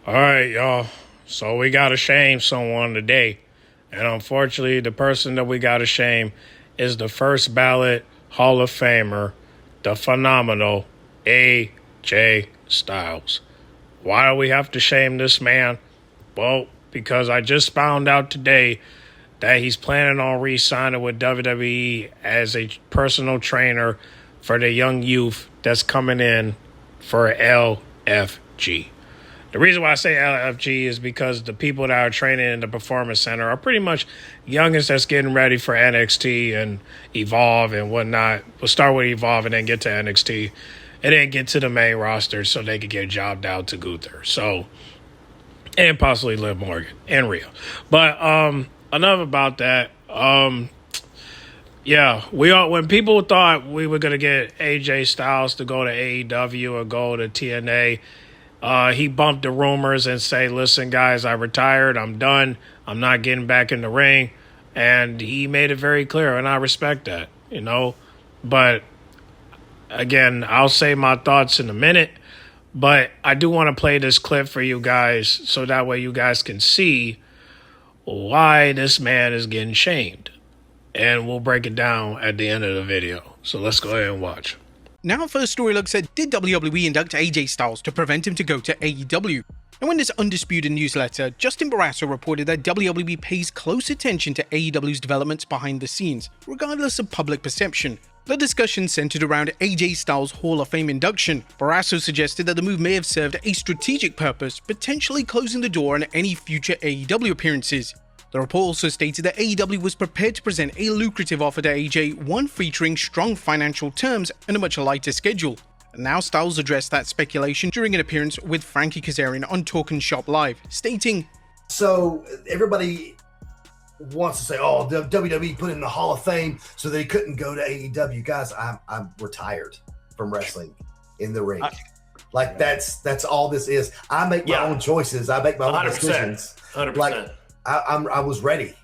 All right, y'all. So we got to shame someone today. And unfortunately, the person that we got to shame is the first ballot Hall of Famer, the phenomenal AJ Styles. Why do we have to shame this man? Well, because I just found out today that he's planning on re-signing with WWE as a personal trainer for the young youth that's coming in for LFG. The reason why I say LFG is because the people that are training in the Performance Center are pretty much youngest that's getting ready for NXT and Evolve and whatnot. We'll start with Evolve and then get to NXT and then get to the main roster so they could get jobbed out to Gunther. So, and possibly Liv Morgan and Rhea. But enough about that. Yeah, when people thought we were gonna get AJ Styles to go to AEW or go to TNA, he bumped the rumors and say, "Listen, guys, I retired. I'm done. I'm not getting back in the ring," and he made it very clear, and I respect that, But again, I'll say my thoughts in a minute. But I do want to play this clip for you guys so that way you guys can see why this man is getting shamed. And we'll break it down at the end of the video. So let's go ahead and watch. Now, first story looks at, did WWE induct AJ Styles to prevent him to go to AEW? And in this Undisputed newsletter, Justin Barrasso reported that WWE pays close attention to AEW's developments behind the scenes, regardless of public perception. The discussion centered around AJ Styles' Hall of Fame induction. Barrasso suggested that the move may have served a strategic purpose, potentially closing the door on any future AEW appearances. The report also stated that AEW was prepared to present a lucrative offer to AJ, one featuring strong financial terms and a much lighter schedule. And now Styles addressed that speculation during an appearance with Frankie Kazarian on Talkin' Shop Live, stating, "So everybody wants to say, oh, the WWE put him in the Hall of Fame so they couldn't go to AEW. Guys, I'm retired from wrestling in the ring. That's all this is. I make my own choices. I make my own decisions. 100%. Like I was ready."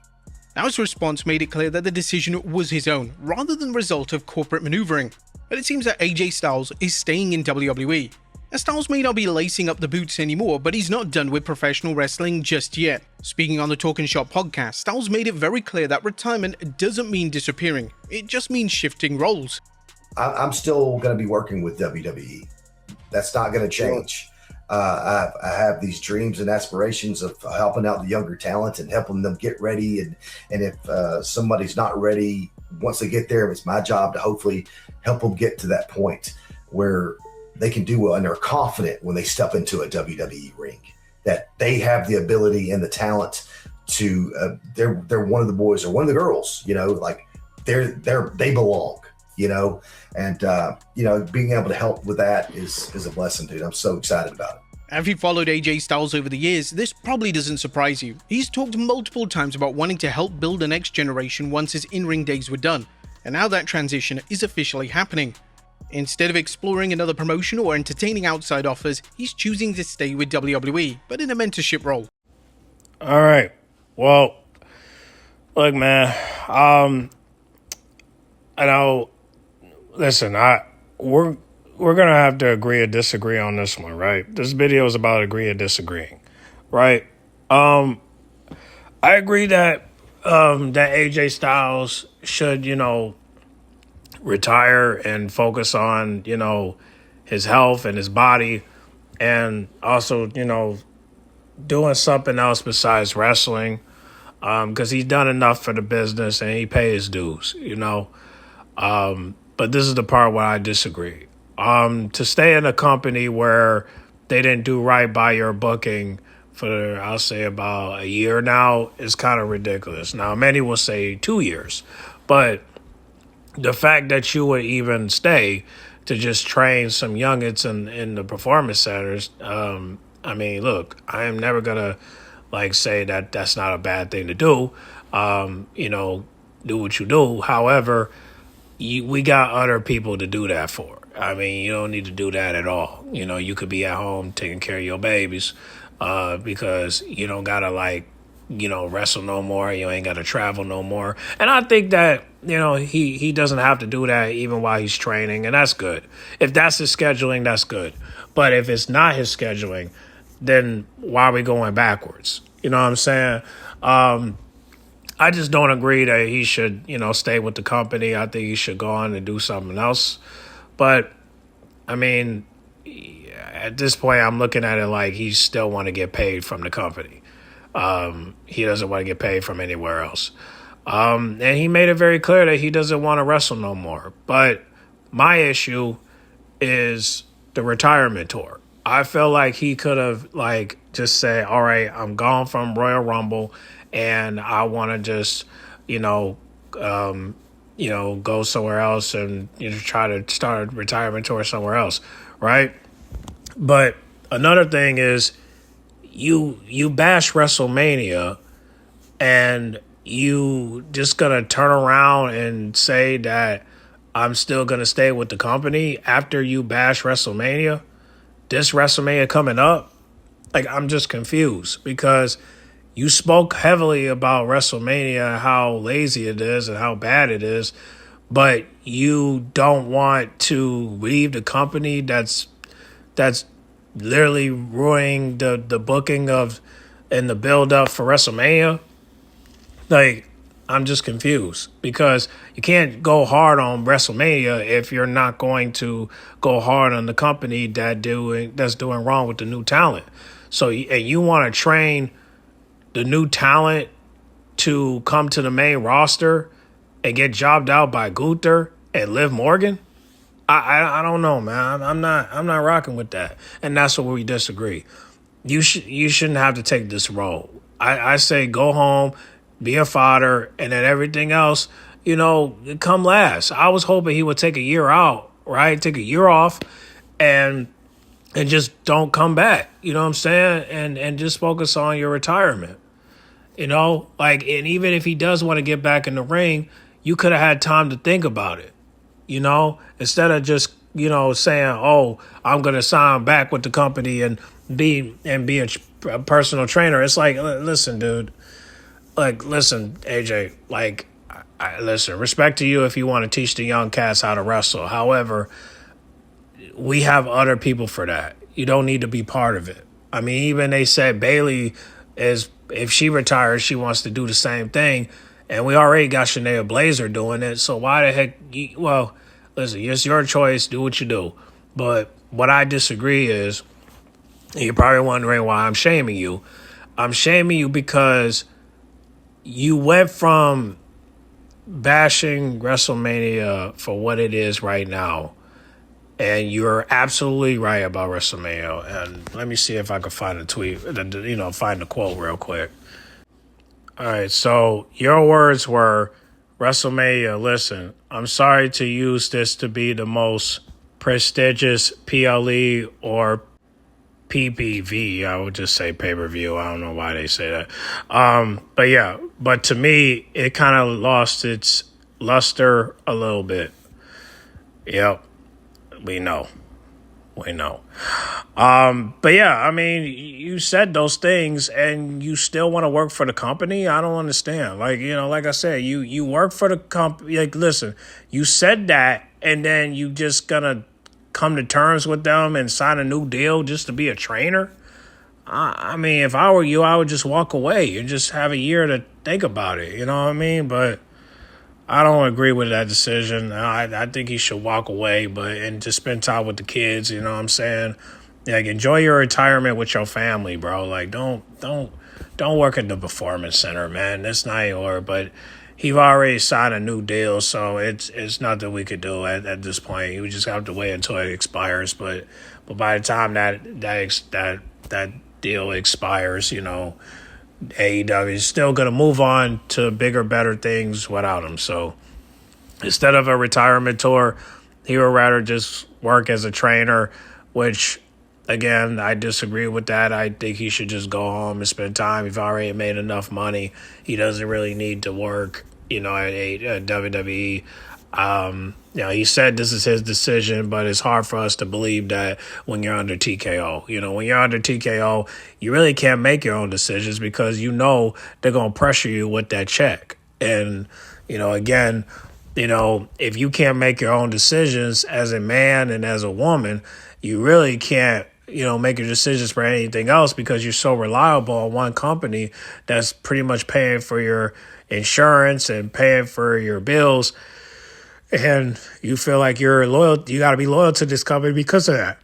Now his response made it clear that the decision was his own, rather than the result of corporate maneuvering. But it seems that AJ Styles is staying in WWE. And Styles may not be lacing up the boots anymore, but he's not done with professional wrestling just yet. Speaking on the Talkin' Shop podcast, Styles made it very clear that retirement doesn't mean disappearing. It just means shifting roles. I'm still going to be working with WWE. That's not going to change. I have these dreams and aspirations of helping out the younger talent and helping them get ready. And if somebody's not ready, once they get there, it's my job to hopefully help them get to that point where they can do well and they're confident when they step into a WWE ring that they have the ability and the talent to they're one of the boys or one of the girls, like they belong, and being able to help with that is a blessing, dude. I'm so excited about it. If you followed AJ Styles over the years, this probably doesn't surprise you. He's talked multiple times about wanting to help build the next generation once his in-ring days were done, and now that transition is officially happening. Instead of exploring another promotion or entertaining outside offers, he's choosing to stay with WWE, but in a mentorship role. All right. Well, look, man. I know. Listen, we're gonna have to agree or disagree on this one, right? This video is about agree or disagreeing, right? I agree that that AJ Styles should, retire and focus on, his health and his body, and also, doing something else besides wrestling, because he's done enough for the business and he pays his dues, But this is the part where I disagree. To stay in a company where they didn't do right by your booking for, I'll say, about a year now is kind of ridiculous. Now, many will say 2 years, but the fact that you would even stay to just train some youngins in the performance centers, look, I am never going to say that that's not a bad thing to do. Do what you do. However, we got other people to do that for. You don't need to do that at all. You could be at home taking care of your babies because you don't got to wrestle no more. You ain't got to travel no more. And I think that, he doesn't have to do that even while he's training. And that's good. If that's his scheduling, that's good. But if it's not his scheduling, then why are we going backwards? You know what I'm saying? I just don't agree that he should, stay with the company. I think he should go on and do something else. But, I mean, at this point, I'm looking at it like he still want to get paid from the company. He doesn't want to get paid from anywhere else. And he made it very clear that he doesn't want to wrestle no more. But my issue is the retirement tour. I feel like he could have, just said, all right, I'm gone from Royal Rumble, and I want to just, go somewhere else and try to start a retirement tour somewhere else, right? But another thing is you bash WrestleMania, and you just gonna turn around and say that I'm still gonna stay with the company after you bash WrestleMania. This WrestleMania coming up, I'm just confused because you spoke heavily about WrestleMania, how lazy it is and how bad it is, but you don't want to leave the company that's literally ruining the booking of and the build up for WrestleMania. I'm just confused because you can't go hard on WrestleMania if you're not going to go hard on the company that's doing wrong with the new talent. So and you want to train the new talent to come to the main roster and get jobbed out by Gunther and Liv Morgan? I don't know, man. I'm not rocking with that, and that's where we disagree. You shouldn't have to take this role. I say go home, be a fodder, and then everything else, come last. I was hoping he would take a year out, right? Take a year off, and just don't come back. You know what I'm saying? And just focus on your retirement. And even if he does want to get back in the ring, you could have had time to think about it. Instead of just, saying, oh, I'm going to sign back with the company and be a personal trainer. It's like, listen, dude, listen, AJ, listen, respect to you if you want to teach the young cats how to wrestle. However, we have other people for that. You don't need to be part of it. I mean, even they said Bayley if she retires, she wants to do the same thing. And we already got Shania Blazer doing it. So why the heck? Listen, it's your choice. Do what you do. But what I disagree is, you're probably wondering why I'm shaming you. I'm shaming you because you went from bashing WrestleMania for what it is right now. And you're absolutely right about WrestleMania. And let me see if I can find a tweet, find the quote real quick. All right, so your words were, WrestleMania, listen, I'm sorry to use this to be the most prestigious PLE or PPV. I would just say pay-per-view. I don't know why they say that. But to me, it kind of lost its luster a little bit. Yep, we know. You said those things and you still want to work for the company? I don't understand. Like I said, you work for the company. Listen, you said that and then you just gonna come to terms with them and sign a new deal just to be a trainer? I mean, if I were you, I would just walk away and just have a year to think about it. You know what I mean? But I don't agree with that decision. I think he should walk away, and just spend time with the kids. You know what I'm saying? Enjoy your retirement with your family, bro. Don't work at the performance center, man. That's not your. But he's already signed a new deal, so it's nothing we could do at this point. We just have to wait until it expires. But by the time that deal expires, AEW is still going to move on to bigger, better things without him. So instead of a retirement tour, he would rather just work as a trainer, which, again, I disagree with that. I think he should just go home and spend time. He's already made enough money. He doesn't really need to work, at WWE. He said this is his decision, but it's hard for us to believe that when you're under TKO. When you're under TKO, you really can't make your own decisions because they're going to pressure you with that check. And, again, if you can't make your own decisions as a man and as a woman, you really can't making decisions for anything else because you're so reliable on one company that's pretty much paying for your insurance and paying for your bills. And you feel like you're loyal. You got to be loyal to this company because of that.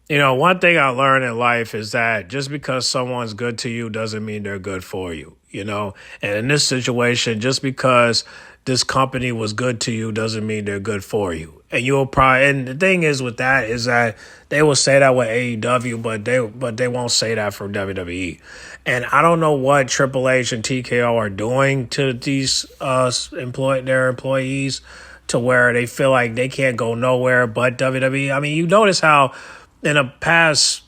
One thing I learned in life is that just because someone's good to you doesn't mean they're good for you, And in this situation, just because this company was good to you doesn't mean they're good for you. And and the thing is with that is that they will say that with AEW, but they won't say that for WWE. And I don't know what Triple H and TKO are doing to these their employees to where they feel like they can't go nowhere but WWE. I mean, you notice how in the past,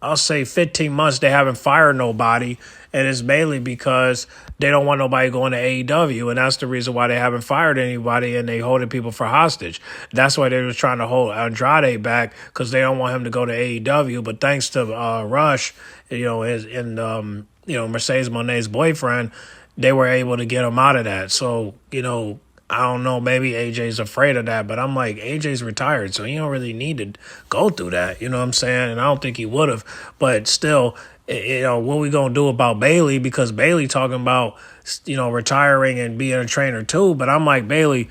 I'll say 15 months, they haven't fired nobody. And it's mainly because they don't want nobody going to AEW. And that's the reason why they haven't fired anybody and they holding people for hostage. That's why they were trying to hold Andrade back because they don't want him to go to AEW. But thanks to Rush, Mercedes Moné's boyfriend, they were able to get him out of that. So, I don't know, maybe AJ's afraid of that, but I'm like, AJ's retired, so he don't really need to go through that, you know what I'm saying? And I don't think he would have, but still, what we going to do about Bayley? Because Bayley talking about, retiring and being a trainer too, but I'm like, Bayley,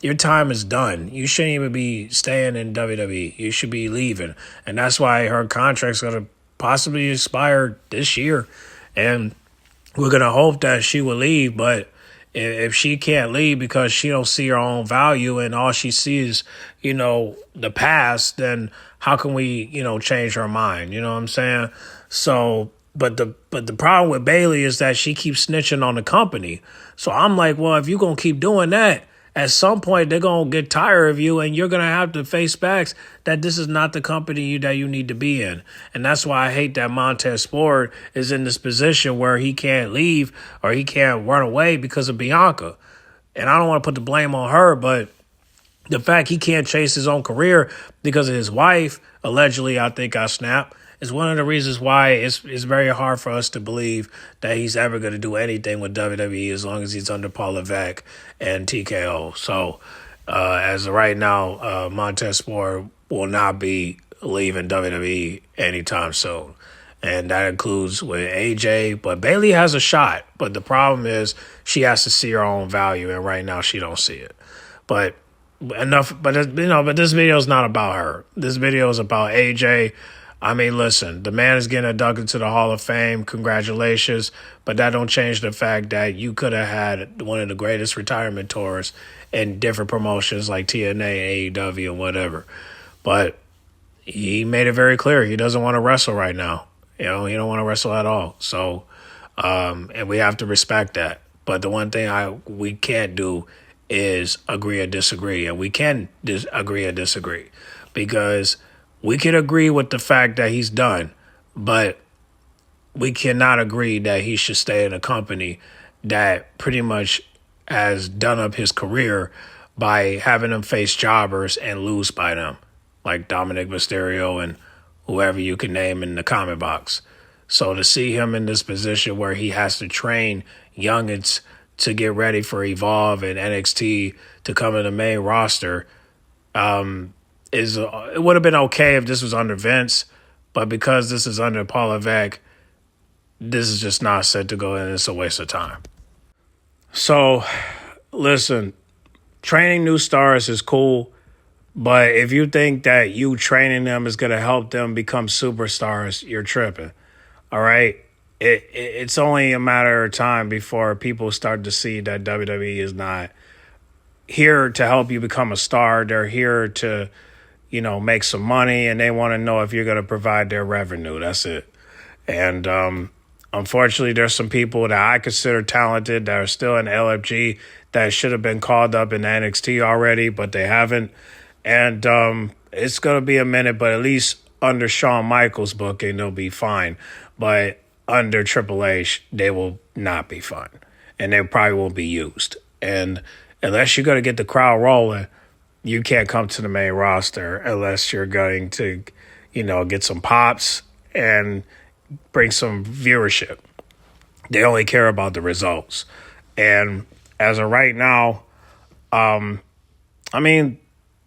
your time is done. You shouldn't even be staying in WWE. You should be leaving. And that's why her contract's going to possibly expire this year. And we're going to hope that she will leave, but if she can't leave because she don't see her own value and all she sees, the past, then how can we, change her mind? You know what I'm saying? So, but the problem with Bayley is that she keeps snitching on the company. So I'm like, well, if you're going to keep doing that, at some point they're going to get tired of you and you're going to have to face facts that this is not the company that you need to be in. And that's why I hate that Montez Ford is in this position where he can't leave or he can't run away because of Bianca. And I don't want to put the blame on her, but the fact he can't chase his own career because of his wife, allegedly, I think got snapped, is one of the reasons why it's very hard for us to believe that he's ever going to do anything with WWE as long as he's under Paul Levesque and TKO. So as of right now, Montez Ford will not be leaving WWE anytime soon. And that includes with AJ, but Bayley has a shot. But the problem is she has to see her own value, and right now she don't see it. But this video is not about her. This video is about AJ. I mean, listen, the man is getting inducted to the Hall of Fame. Congratulations. But that don't change the fact that you could have had one of the greatest retirement tours in different promotions like TNA, AEW, and whatever. But he made it very clear he doesn't want to wrestle right now. He don't want to wrestle at all. So, and we have to respect that. But the one thing we can't do is agree or disagree. And we can agree or disagree because we can agree with the fact that he's done, but we cannot agree that he should stay in a company that pretty much has done up his career by having him face jobbers and lose by them, like Dominic Mysterio and whoever you can name in the comment box. So to see him in this position where he has to train youngins to get ready for Evolve and NXT to come in the main roster, it would have been okay if this was under Vince, but because this is under Paul Levesque, this is just not set to go in. It's a waste of time. So, listen, training new stars is cool, but if you think that you training them is going to help them become superstars, you're tripping. All right? It's only a matter of time before people start to see that WWE is not here to help you become a star. They're here to make some money, and they want to know if you're going to provide their revenue. That's it. And unfortunately, there's some people that I consider talented that are still in LFG that should have been called up in NXT already, but they haven't. And it's going to be a minute, but at least under Shawn Michaels' booking, they'll be fine. But under Triple H, they will not be fine. And they probably won't be used. And unless you're going to get the crowd rolling, you can't come to the main roster unless you're going to, get some pops and bring some viewership. They only care about the results. And as of right now,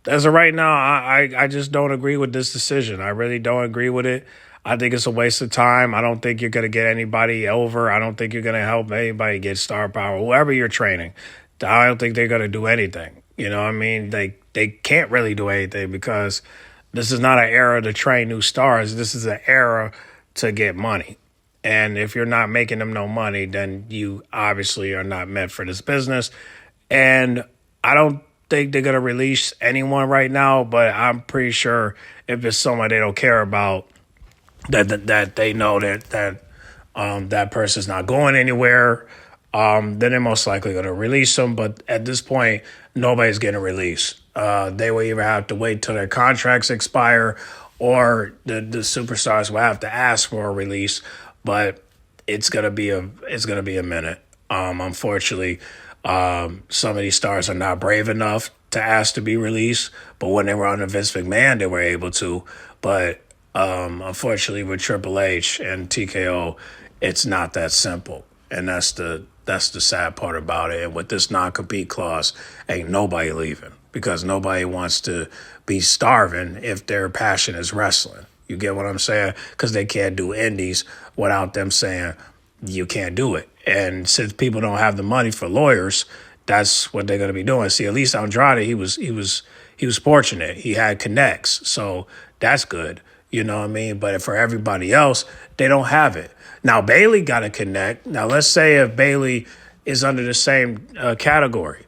as of right now, I just don't agree with this decision. I really don't agree with it. I think it's a waste of time. I don't think you're going to get anybody over. I don't think you're going to help anybody get star power. Whoever you're training, I don't think they're going to do anything. You know what I mean? They can't really do anything because this is not an era to train new stars. This is an era to get money. And if you're not making them no money, then you obviously are not meant for this business. And I don't think they're going to release anyone right now, but I'm pretty sure if it's someone they don't care about, that they know that person's not going anywhere, then they're most likely going to release them. But at this point, nobody's getting released. They will either have to wait till their contracts expire, or the superstars will have to ask for a release. But it's gonna be a minute. Unfortunately, some of these stars are not brave enough to ask to be released. But when they were under Vince McMahon, they were able to. But unfortunately, with Triple H and TKO, it's not that simple, and that's the sad part about it. And with this non-compete clause, ain't nobody leaving because nobody wants to be starving if their passion is wrestling. You get what I'm saying? Because they can't do indies without them saying you can't do it. And since people don't have the money for lawyers, that's what they're going to be doing. See, at least Andrade, he was fortunate. He had connects, so that's good. You know what I mean? But for everybody else, they don't have it. Now, Bayley got to connect. Now, let's say if Bayley is under the same category,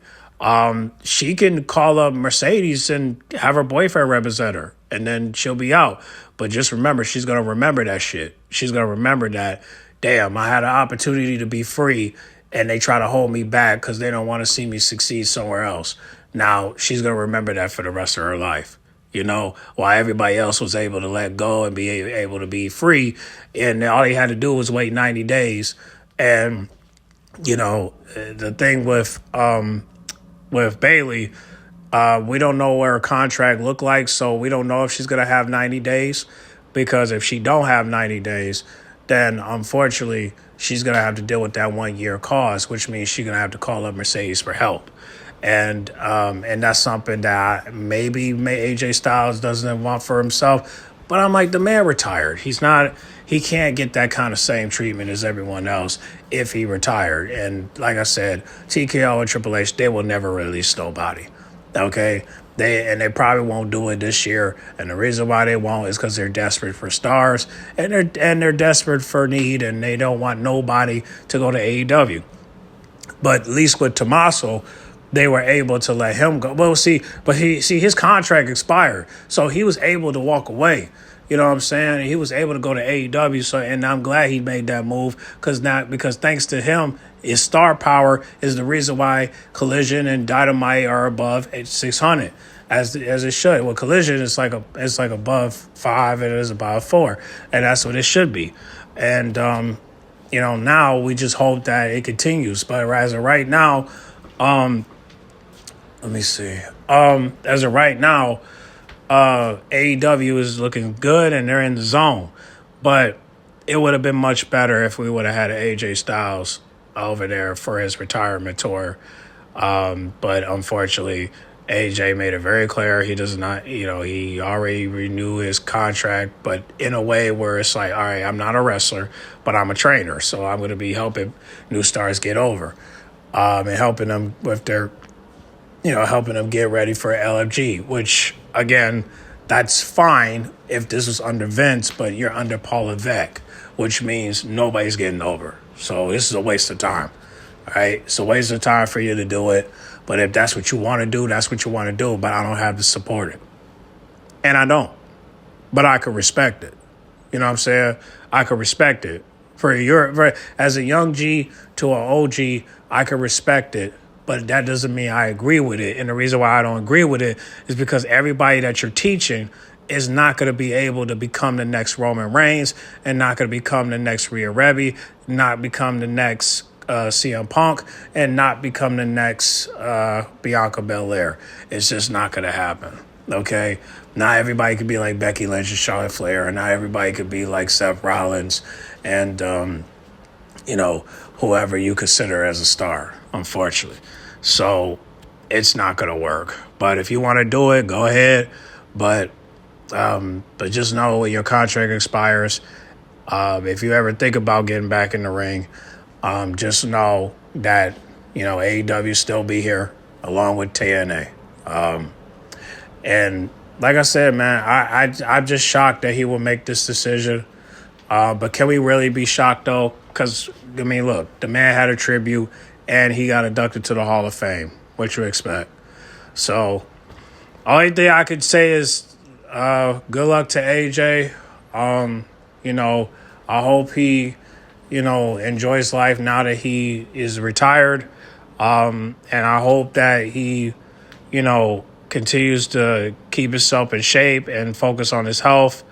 she can call up Mercedes and have her boyfriend represent her, and then she'll be out. But just remember, she's going to remember that shit. She's going to remember that, damn, I had an opportunity to be free, and they try to hold me back because they don't want to see me succeed somewhere else. Now, she's going to remember that for the rest of her life. You know, while everybody else was able to let go and be able to be free, and all they had to do was wait 90 days. And, you know, the thing with Bayley, we don't know what her contract looked like, so we don't know if she's going to have 90 days, because if she don't have 90 days, then unfortunately she's going to have to deal with that 1 year cost, which means she's going to have to call up Mercedes for help. And that's something that maybe AJ Styles doesn't want for himself. But I'm like, the man retired. He can't get that kind of same treatment as everyone else if he retired. And like I said, TKO and Triple H, they will never release nobody. Okay? They probably won't do it this year. And the reason why they won't is because they're desperate for stars, and they're desperate for need, and they don't want nobody to go to AEW. But at least with Tommaso, they were able to let him go. Well, his contract expired, so he was able to walk away. You know what I'm saying? He was able to go to AEW, so, and I'm glad he made that move because thanks to him, his star power is the reason why Collision and Dynamite are above 600, as it should. Well, Collision is like above 5 and it is above 4, and that's what it should be. And you know, now we just hope that it continues. But as of right now, let me see. As of right now, AEW is looking good and they're in the zone. But it would have been much better if we would have had AJ Styles over there for his retirement tour. But unfortunately, AJ made it very clear he does not, he already renewed his contract, but in a way where it's like, all right, I'm not a wrestler, but I'm a trainer. So I'm going to be helping new stars get over and helping them with their, helping them get ready for LFG, which, again, that's fine if this was under Vince, but you're under Paul Levesque, which means nobody's getting over. So this is a waste of time, all right? It's a waste of time for you to do it. But if that's what you want to do, that's what you want to do. But I don't have to support it. And I don't. But I could respect it. You know what I'm saying? I could respect it. As a young G to an OG, I could respect it. But that doesn't mean I agree with it. And the reason why I don't agree with it is because everybody that you're teaching is not going to be able to become the next Roman Reigns, and not going to become the next Rhea Ripley, not become the next CM Punk, and not become the next Bianca Belair. It's just not going to happen, okay? Not everybody could be like Becky Lynch and Charlotte Flair, and not everybody could be like Seth Rollins and, whoever you consider as a star, unfortunately. So it's not going to work. But if you want to do it, go ahead. But just know when your contract expires, if you ever think about getting back in the ring, just know that, AEW still be here along with TNA. And like I said, man, I'm just shocked that he will make this decision. But can we really be shocked, though? Because, look, the man had a tribute and he got inducted to the Hall of Fame. What you expect? So, only thing I could say is good luck to AJ. I hope he, enjoys life now that he is retired. And I hope that he, continues to keep himself in shape and focus on his health.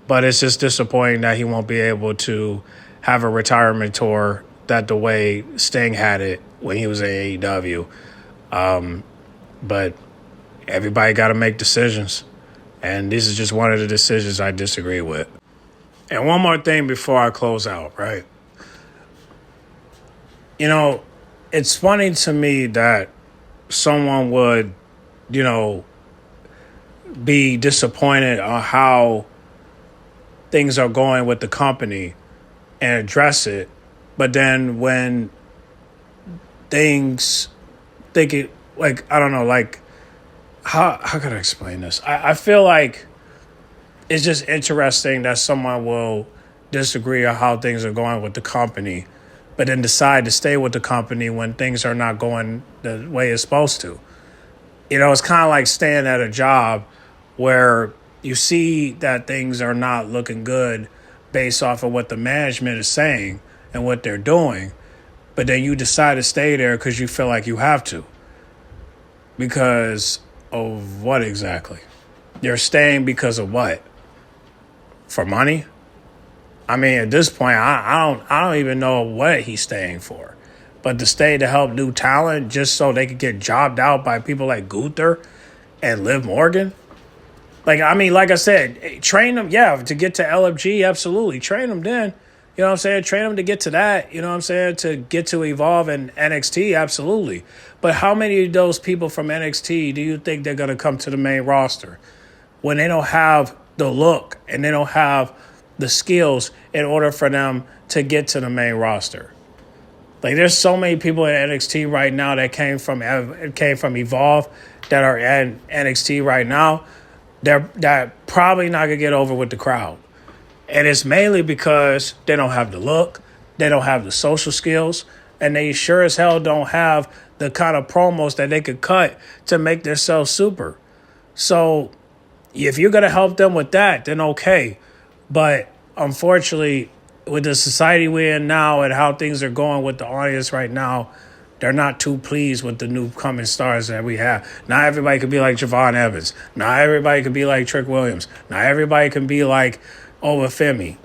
But it's just disappointing that he won't be able to have a retirement tour that the way Sting had it when he was in AEW. But everybody got to make decisions. And this is just one of the decisions I disagree with. And one more thing before I close out, right? It's funny to me that someone would, be disappointed on how things are going with the company and address it. But then when things think it, I don't know, how can I explain this? I feel like it's just interesting that someone will disagree on how things are going with the company, but then decide to stay with the company when things are not going the way it's supposed to. It's kind of like staying at a job where you see that things are not looking good based off of what the management is saying and what they're doing, but then you decide to stay there because you feel like you have to. Because of what exactly? You're staying because of what? For money? At this point, I don't even know what he's staying for. But to stay to help new talent just so they could get jobbed out by people like Gunther and Liv Morgan? Like I said, train them, to get to LFG, absolutely. Train them then. You know what I'm saying? Train them to get to that. You know what I'm saying? To get to Evolve and NXT, absolutely. But how many of those people from NXT do you think they're going to come to the main roster when they don't have the look and they don't have the skills in order for them to get to the main roster? There's so many people in NXT right now that came from Evolve that are in NXT right now. They're probably not going to get over with the crowd. And it's mainly because they don't have the look, they don't have the social skills, and they sure as hell don't have the kind of promos that they could cut to make themselves super. So if you're going to help them with that, then okay. But unfortunately, with the society we're in now and how things are going with the audience right now, they're not too pleased with the new coming stars that we have. Not everybody could be like Javon Evans. Not everybody could be like Trick Williams. Not everybody can be like Obafemi.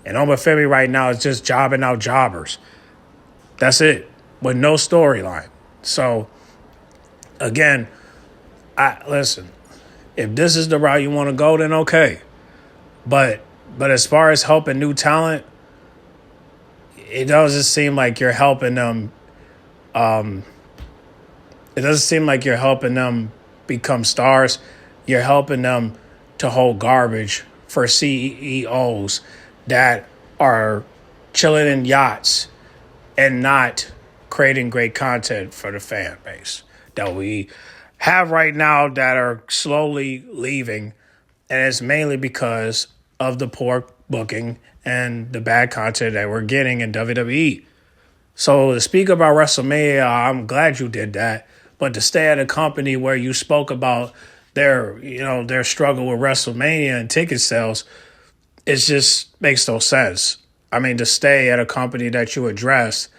And Obafemi right now is just jobbing out jobbers. That's it, with no storyline. So, again, listen, if this is the route you want to go, then okay. But as far as helping new talent, it doesn't seem like you're helping them. It doesn't seem like you're helping them become stars. You're helping them to hold garbage for CEOs that are chilling in yachts and not creating great content for the fan base that we have right now that are slowly leaving. And it's mainly because of the poor booking and the bad content that we're getting in WWE. So to speak about WrestleMania, I'm glad you did that. But to stay at a company where you spoke about their struggle with WrestleMania and ticket sales, it just makes no sense. To stay at a company that you address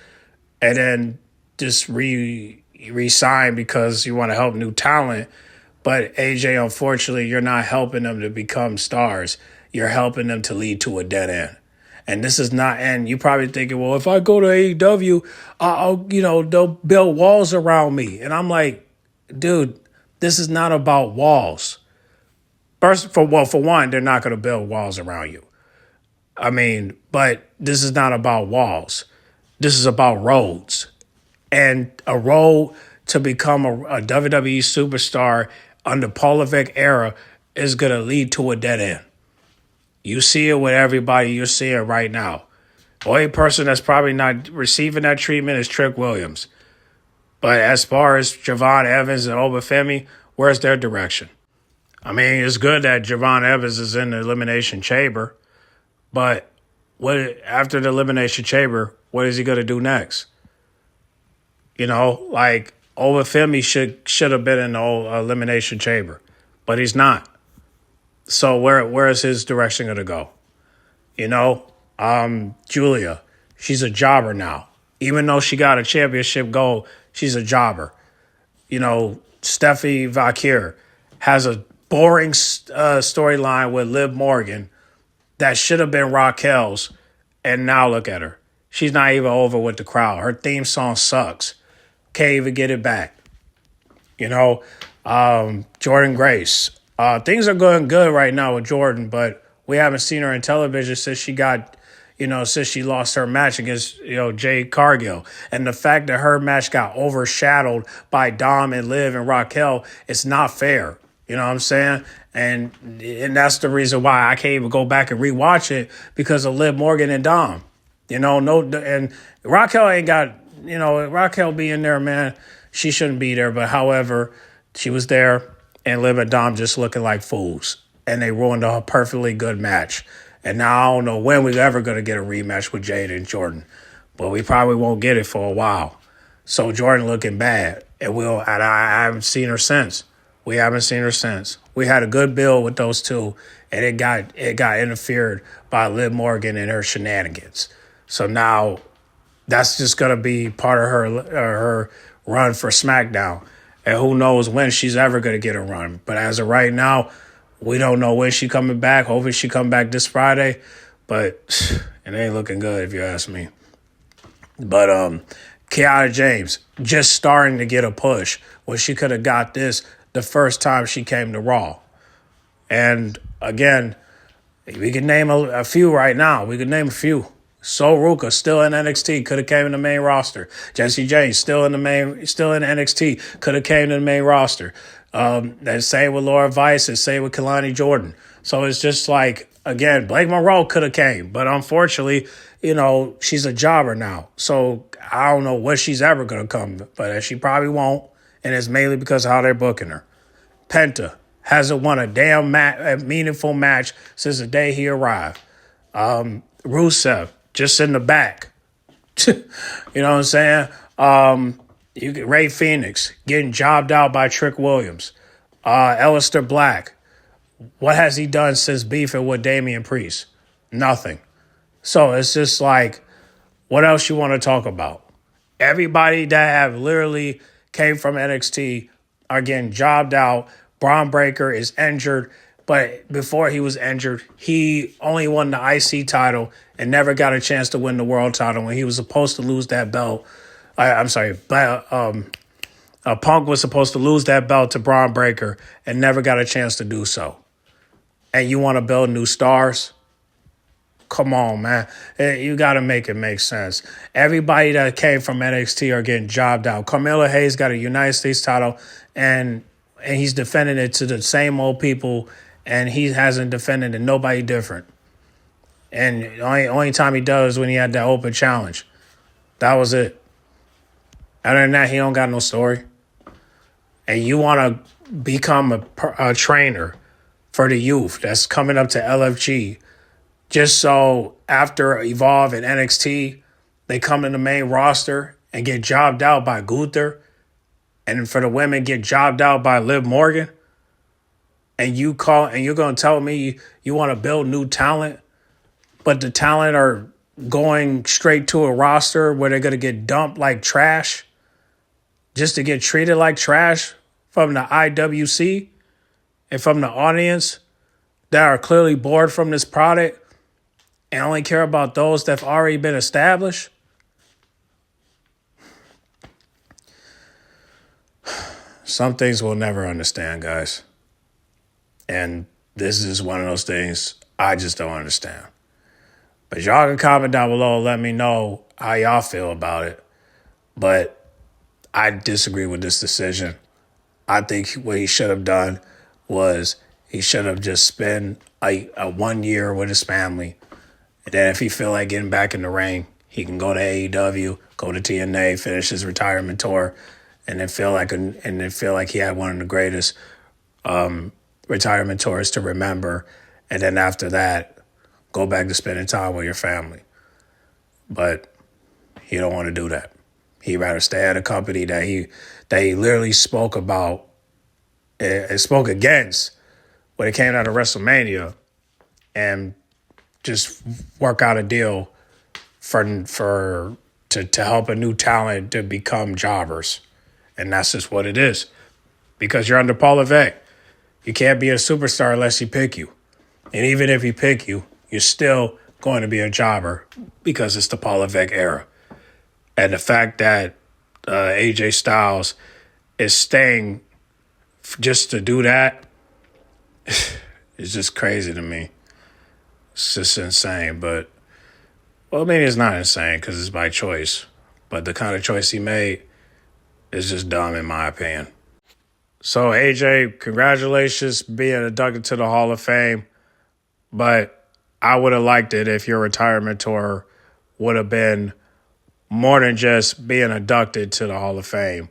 and then just re-sign because you want to help new talent. But AJ, unfortunately, you're not helping them to become stars. You're helping them to lead to a dead end. And this is not, and you're probably thinking, well, if I go to AEW, they'll build walls around me. And I'm like, dude, this is not about walls. First, for one, they're not going to build walls around you. But this is not about walls. This is about roads. And a road to become a WWE superstar under Paul Levesque era is going to lead to a dead end. You see it with everybody you're seeing right now. The only person that's probably not receiving that treatment is Trick Williams. But as far as Javon Evans and Obafemi, where's their direction? I mean, it's good that Javon Evans is in the Elimination Chamber, but after the Elimination Chamber, what is he going to do next? Like Obafemi should have been in the Elimination Chamber, but he's not. So where is his direction going to go? Julia, she's a jobber now. Even though she got a championship gold, she's a jobber. Steffi Valkyr has a boring storyline with Liv Morgan that should have been Raquel's, and now look at her. She's not even over with the crowd. Her theme song sucks. Can't even get it back. Jordan Grace. Things are going good right now with Jordan, but we haven't seen her in television since she lost her match against, Jade Cargill. And the fact that her match got overshadowed by Dom and Liv and Raquel, it's not fair. You know what I'm saying? And that's the reason why I can't even go back and rewatch it, because of Liv Morgan and Dom. And Raquel ain't got, Raquel being there, man, she shouldn't be there. But however, she was there, and Liv and Dom just looking like fools. And they ruined a perfectly good match. And now I don't know when we're ever going to get a rematch with Jade and Jordan. But we probably won't get it for a while. So Jordan looking bad. And I haven't seen her since. We haven't seen her since. We had a good build with those two, and it got interfered by Liv Morgan and her shenanigans. So now that's just going to be part of her run for SmackDown. And who knows when she's ever going to get a run. But as of right now, we don't know when she's coming back. Hopefully she come back this Friday. But it ain't looking good if you ask me. But Kiana James just starting to get a push when she could have got this the first time she came to Raw. And again, we can name a few right now. We could name a few. Sol Ruka still in NXT, could have came in the main roster. Jesse James still in NXT, could have came to the main roster. And same with Laura Vice, and same with Kalani Jordan. So it's just like, again, Blake Monroe could have came, but unfortunately, she's a jobber now. So I don't know when she's ever going to come, but she probably won't, and it's mainly because of how they're booking her. Penta hasn't won a damn meaningful match since the day he arrived. Rusev just in the back. You know what I'm saying? You get Ray Phoenix getting jobbed out by Trick Williams. Aleister Black. What has he done since beefing with Damian Priest? Nothing. So it's just like, what else you want to talk about? Everybody that have literally came from NXT are getting jobbed out. Braun Breaker is injured, but before he was injured, he only won the IC title and never got a chance to win the world title when he was supposed to lose that belt. Punk was supposed to lose that belt to Braun Breaker and never got a chance to do so. And you want to build new stars? Come on, man. You got to make it make sense. Everybody that came from NXT are getting jobbed out. Carmelo Hayes got a United States title, and he's defending it to the same old people, and he hasn't defended it nobody different. And the only time he does is when he had that open challenge. That was it. Other than that, he don't got no story. And you want to become a trainer for the youth that's coming up to LFG, just so after Evolve and NXT, they come in the main roster and get jobbed out by Gunther, and for the women get jobbed out by Liv Morgan, and you're going to tell me you want to build new talent, but the talent are going straight to a roster where they're going to get dumped like trash just to get treated like trash from the IWC and from the audience that are clearly bored from this product and only care about those that have already been established? Some things we'll never understand, guys. And this is one of those things I just don't understand. But y'all can comment down below and let me know how y'all feel about it. But I disagree with this decision. I think what he should have done was he should have just spent a 1 year with his family. And then if he feel like getting back in the ring, he can go to AEW, go to TNA, finish his retirement tour, and then feel like he had one of the greatest retirement tours to remember. And then after that, go back to spending time with your family. But he don't want to do that. He'd rather stay at a company that he literally spoke about and spoke against when it came out of WrestleMania, and just work out a deal to help a new talent to become jobbers. And that's just what it is. Because you're under Paul Levesque. You can't be a superstar unless he pick you. And even if he pick you, you're still going to be a jobber because it's the Paul Levesque era. And the fact that AJ Styles is staying just to do that is just crazy to me. It's just insane. But, well, maybe it's not insane because it's by choice. But the kind of choice he made is just dumb in my opinion. So, AJ, congratulations being inducted to the Hall of Fame. But I would have liked it if your retirement tour would have been more than just being inducted to the Hall of Fame.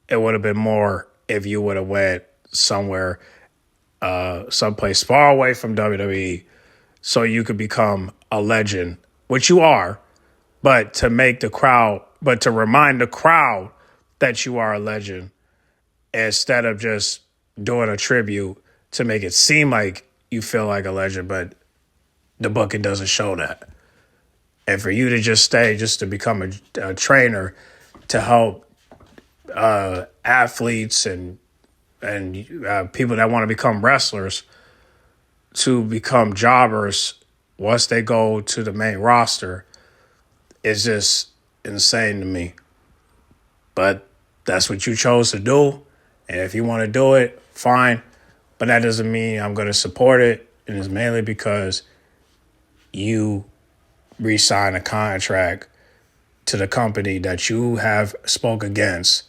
It would have been more if you would have went somewhere, someplace far away from WWE, so you could become a legend, which you are, but to remind the crowd that you are a legend instead of just doing a tribute to make it seem like you feel like a legend, but the booking doesn't show that. And for you to just stay, just to become a trainer to help athletes and people that want to become wrestlers to become jobbers once they go to the main roster is just insane to me. But that's what you chose to do. And if you want to do it, fine. But that doesn't mean I'm going to support it. And it's mainly because you re-sign a contract to the company that you have spoke against,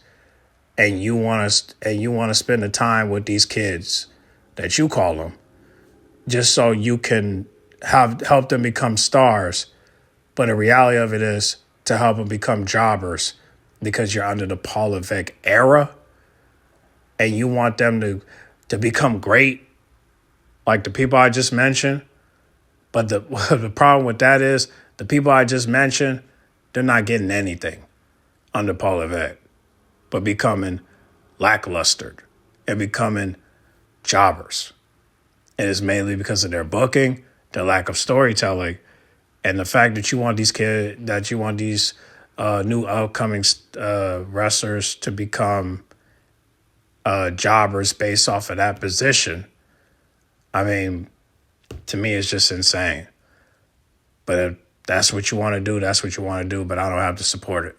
and you want to spend the time with these kids that you call them, just so you can help them become stars. But the reality of it is to help them become jobbers because you're under the Paul Levesque era, and you want them to become great, like the people I just mentioned. But the problem with that is the people I just mentioned, they're not getting anything under Paul Levesque, but becoming lackluster and becoming jobbers. And it's mainly because of their booking, their lack of storytelling, and the fact that you want these new upcoming wrestlers to become jobbers based off of that position. I mean, to me, it's just insane. But if that's what you want to do, that's what you want to do, but I don't have to support it.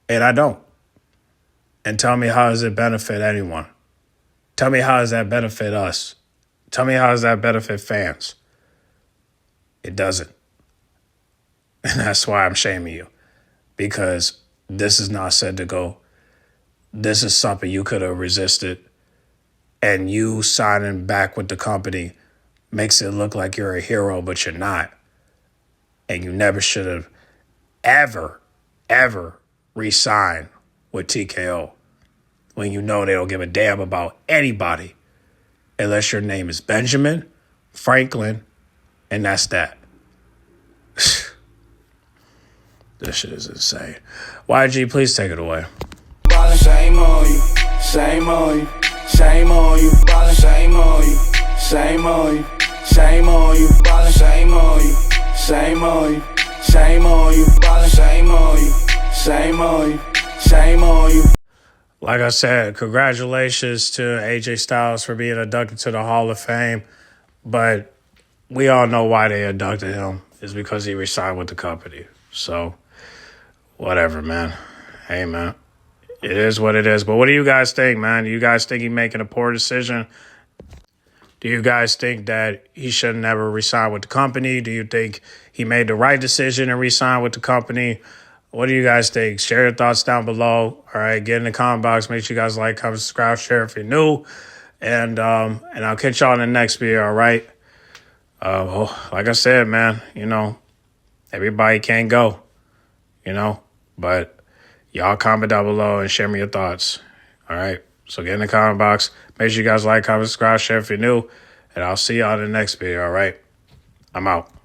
And I don't. And tell me, how does it benefit anyone? Tell me, how does that benefit us? Tell me, how does that benefit fans? It doesn't. And that's why I'm shaming you. Because this is not said to go. This is something you could have resisted. And you signing back with the company makes it look like you're a hero, but you're not. And you never should have ever re-signed with TKO when you know they don't give a damn about anybody unless your name is Benjamin Franklin, and that's that. This shit is insane. YG, please take it away. Ballin', shame on you, shame on you, shame on you. Ballin', shame on you, shame on you, shame on you. Ballin', shame on you, shame on you, shame on you. Ballin', shame on you, shame on you, shame on you. Like I said, congratulations to AJ Styles for being inducted to the Hall of Fame. But we all know why they inducted him. It's because he resigned with the company. So, whatever, man. Hey, man. It is what it is. But what do you guys think, man? Do you guys think he's making a poor decision? Do you guys think that he should never resign with the company? Do you think he made the right decision and resign with the company? What do you guys think? Share your thoughts down below. All right, get in the comment box. Make sure you guys like, comment, subscribe, share if you're new. And I'll catch y'all in the next video, all right? Like I said, man, everybody can't go, but y'all comment down below and share me your thoughts, all right? So get in the comment box. Make sure you guys like, comment, subscribe, share if you're new. And I'll see y'all in the next video, all right? I'm out.